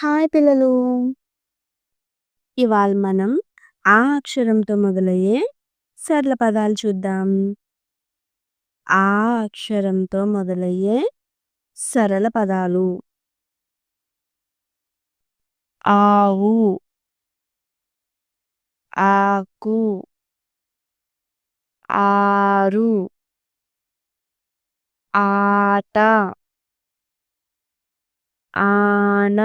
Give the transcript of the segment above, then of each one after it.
Hi పిల్లలు. ఇవాళ మనం ఆ అక్షరంతో మొదలయ్యే సరళ పదాలు చూద్దాం. ఆ అక్షరంతో మొదలయ్యే సరళ పదాలు. ఆవు, ఆకు, ఆరు, ఆట, ఆన,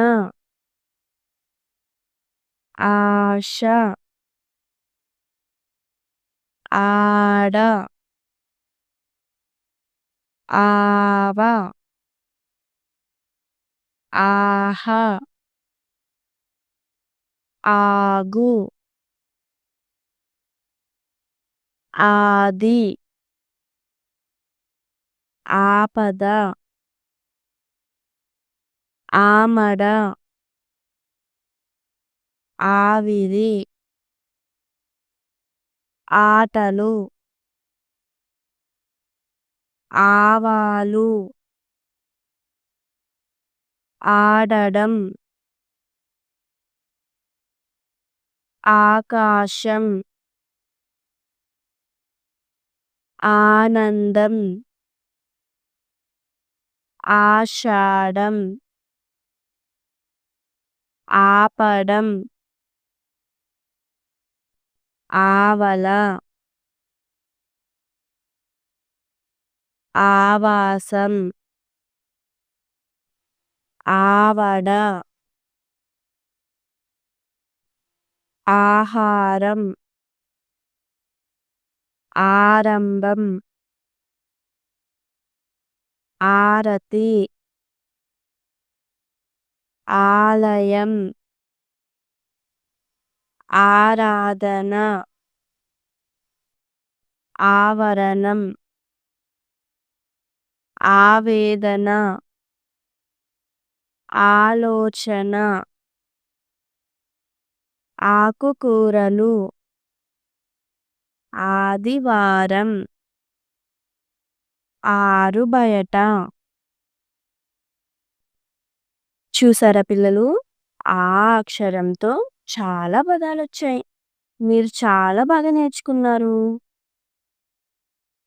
ఆశ, ఆడ, ఆవ, ఆహ, ఆగు, ఆది, ఆపద, ఆమడ, ఆవిరి, ఆటలు, ఆవాలు, ఆడడం, ఆకాశం, ఆనందం, ఆషాఢం, ఆపడం, ఆవల, ఆవాసం, ఆవడ, ఆహారం, ఆరంభం, ఆరతి, ఆలయం, ఆరాధన, ఆవరణం, ఆవేదన, ఆలోచన, ఆకుకూరలు, ఆదివారం, ఆరుబయట. చూసారా పిల్లలు? ఆ అక్షరంతో చాలా పదాలొచ్చాయి. మీరు చాలా బాగా నేర్చుకున్నారు.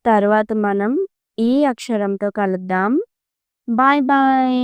తర్వాత మనం ఈ అక్షరంతో కలుద్దాం. Bye bye.